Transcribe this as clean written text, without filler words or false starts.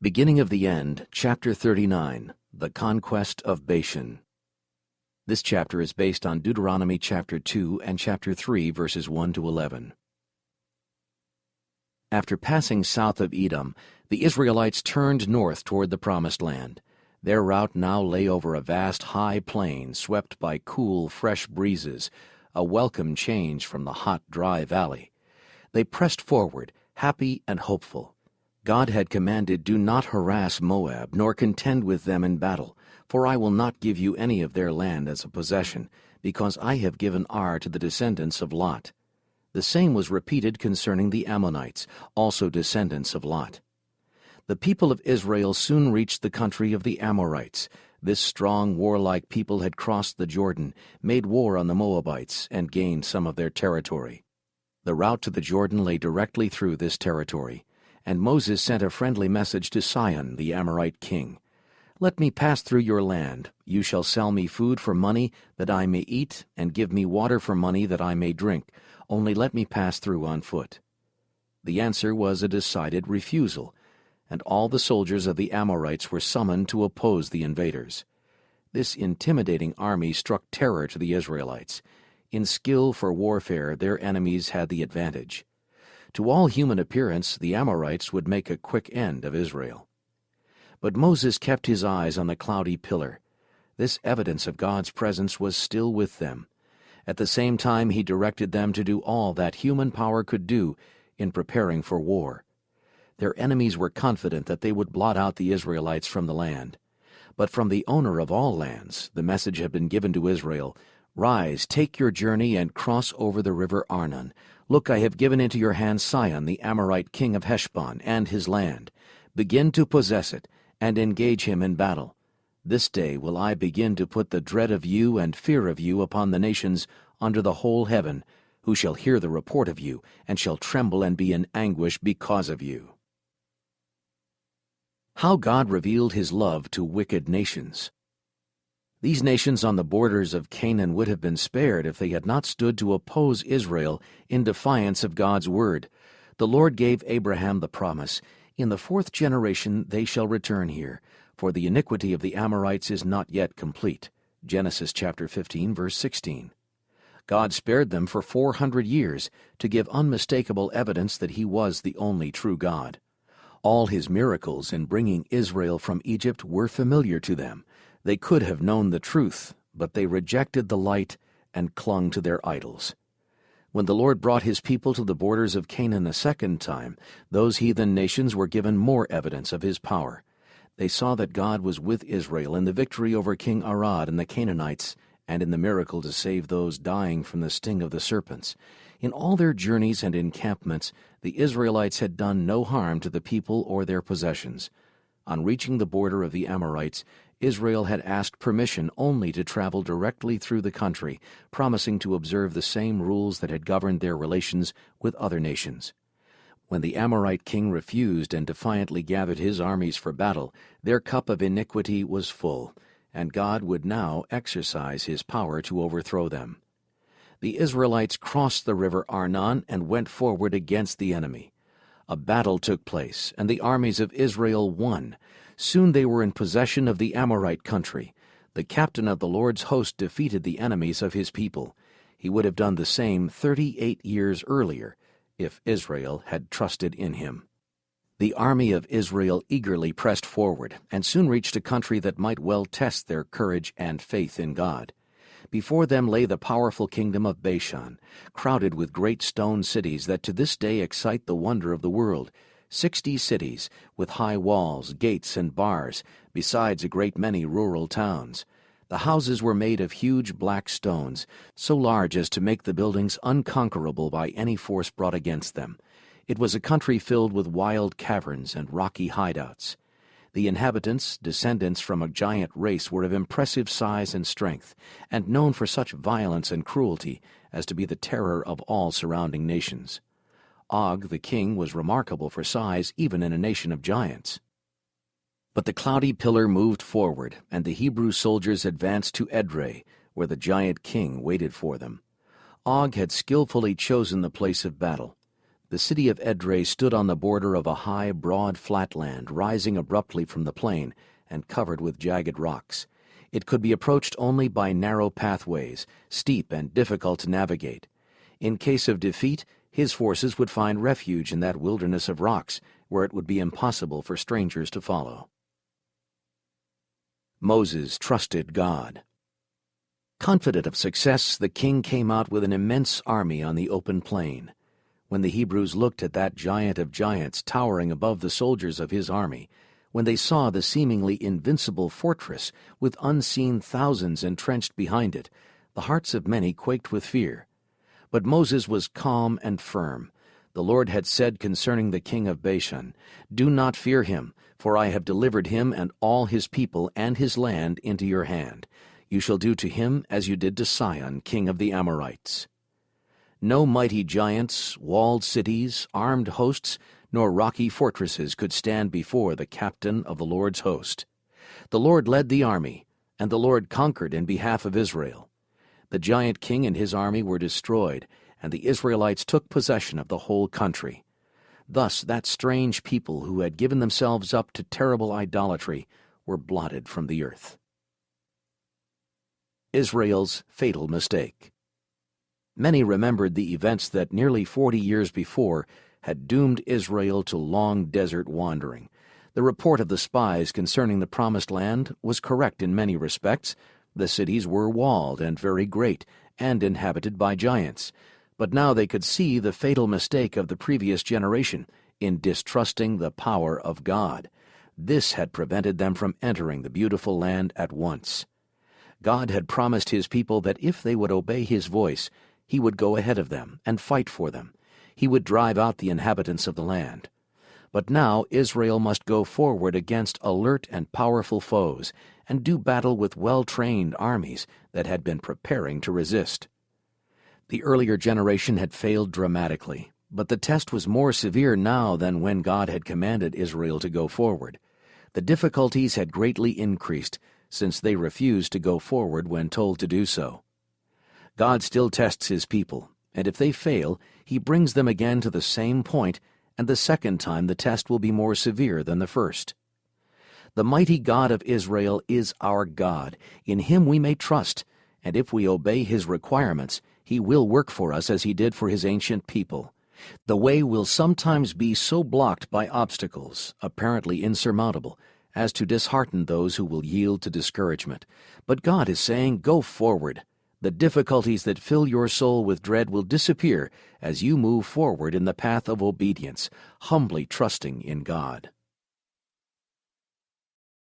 Beginning of the End, Chapter 39, The Conquest of Bashan. This chapter is based on Deuteronomy chapter 2 and chapter 3, verses 1 to 11. After passing south of Edom, the Israelites turned north toward the Promised Land. Their route now lay over a vast high plain swept by cool, fresh breezes, a welcome change from the hot, dry valley. They pressed forward, happy and hopeful. God had commanded, "Do not harass Moab, nor contend with them in battle, for I will not give you any of their land as a possession, because I have given Ar to the descendants of Lot." The same was repeated concerning the Ammonites, also descendants of Lot. The people of Israel soon reached the country of the Amorites. This strong, warlike people had crossed the Jordan, made war on the Moabites, and gained some of their territory. The route to the Jordan lay directly through this territory. And Moses sent a friendly message to Sihon, the Amorite king. "Let me pass through your land. You shall sell me food for money that I may eat, and give me water for money that I may drink. Only let me pass through on foot." The answer was a decided refusal, and all the soldiers of the Amorites were summoned to oppose the invaders. This intimidating army struck terror to the Israelites. In skill for warfare, their enemies had the advantage. To all human appearance, the Amorites would make a quick end of Israel. But Moses kept his eyes on the cloudy pillar. This evidence of God's presence was still with them. At the same time, he directed them to do all that human power could do in preparing for war. Their enemies were confident that they would blot out the Israelites from the land. But from the owner of all lands, the message had been given to Israel, "Rise, take your journey, and cross over the river Arnon. Look, I have given into your hand Sihon, the Amorite king of Heshbon, and his land. Begin to possess it, and engage him in battle. This day will I begin to put the dread of you and fear of you upon the nations under the whole heaven, who shall hear the report of you, and shall tremble and be in anguish because of you." How God revealed his love to wicked nations. These nations on the borders of Canaan would have been spared if they had not stood to oppose Israel in defiance of God's word. The Lord gave Abraham the promise, "In the 4th generation they shall return here, for the iniquity of the Amorites is not yet complete." Genesis chapter 15, verse 16. God spared them for 400 years to give unmistakable evidence that he was the only true God. All his miracles in bringing Israel from Egypt were familiar to them. They could have known the truth, but they rejected the light and clung to their idols. When the Lord brought his people to the borders of Canaan a second time, those heathen nations were given more evidence of his power. They saw that God was with Israel in the victory over King Arad and the Canaanites, and in the miracle to save those dying from the sting of the serpents. In all their journeys and encampments, the Israelites had done no harm to the people or their possessions. On reaching the border of the Amorites, Israel had asked permission only to travel directly through the country, promising to observe the same rules that had governed their relations with other nations. When the Amorite king refused and defiantly gathered his armies for battle, their cup of iniquity was full, and God would now exercise his power to overthrow them. The Israelites crossed the river Arnon and went forward against the enemy. A battle took place, and the armies of Israel won. Soon they were in possession of the Amorite country. The captain of the Lord's host defeated the enemies of his people. He would have done the same 38 years earlier if Israel had trusted in him. The army of Israel eagerly pressed forward and soon reached a country that might well test their courage and faith in God. Before them lay the powerful kingdom of Bashan, crowded with great stone cities that to this day excite the wonder of the world. 60 cities, with high walls, gates, and bars, besides a great many rural towns. The houses were made of huge black stones, so large as to make the buildings unconquerable by any force brought against them. It was a country filled with wild caverns and rocky hideouts. The inhabitants, descendants from a giant race, were of impressive size and strength, and known for such violence and cruelty as to be the terror of all surrounding nations. Og, the king, was remarkable for size even in a nation of giants. But the cloudy pillar moved forward, and the Hebrew soldiers advanced to Edrei, where the giant king waited for them. Og had skillfully chosen the place of battle. The city of Edrei stood on the border of a high, broad flatland rising abruptly from the plain and covered with jagged rocks. It could be approached only by narrow pathways, steep and difficult to navigate. In case of defeat, his forces would find refuge in that wilderness of rocks, where it would be impossible for strangers to follow. Moses trusted God. Confident of success, the king came out with an immense army on the open plain. When the Hebrews looked at that giant of giants towering above the soldiers of his army, when they saw the seemingly invincible fortress with unseen thousands entrenched behind it, the hearts of many quaked with fear. But Moses was calm and firm. The Lord had said concerning the king of Bashan, "Do not fear him, for I have delivered him and all his people and his land into your hand. You shall do to him as you did to Sihon, king of the Amorites." No mighty giants, walled cities, armed hosts, nor rocky fortresses could stand before the captain of the Lord's host. The Lord led the army, and the Lord conquered in behalf of Israel. The giant king and his army were destroyed, and the Israelites took possession of the whole country. Thus that strange people who had given themselves up to terrible idolatry were blotted from the earth. Israel's fatal mistake. Many remembered the events that nearly 40 years before had doomed Israel to long desert wandering. The report of the spies concerning the Promised Land was correct in many respects. The cities were walled and very great, and inhabited by giants. But now they could see the fatal mistake of the previous generation in distrusting the power of God. This had prevented them from entering the beautiful land at once. God had promised his people that if they would obey his voice, he would go ahead of them and fight for them. He would drive out the inhabitants of the land. But now Israel must go forward against alert and powerful foes and do battle with well-trained armies that had been preparing to resist. The earlier generation had failed dramatically, but the test was more severe now than when God had commanded Israel to go forward. The difficulties had greatly increased since they refused to go forward when told to do so. God still tests his people, and if they fail, he brings them again to the same point, and the second time the test will be more severe than the first. The mighty God of Israel is our God. In him we may trust, and if we obey his requirements, he will work for us as he did for his ancient people. The way will sometimes be so blocked by obstacles, apparently insurmountable, as to dishearten those who will yield to discouragement. But God is saying, go forward. The difficulties that fill your soul with dread will disappear as you move forward in the path of obedience, humbly trusting in God.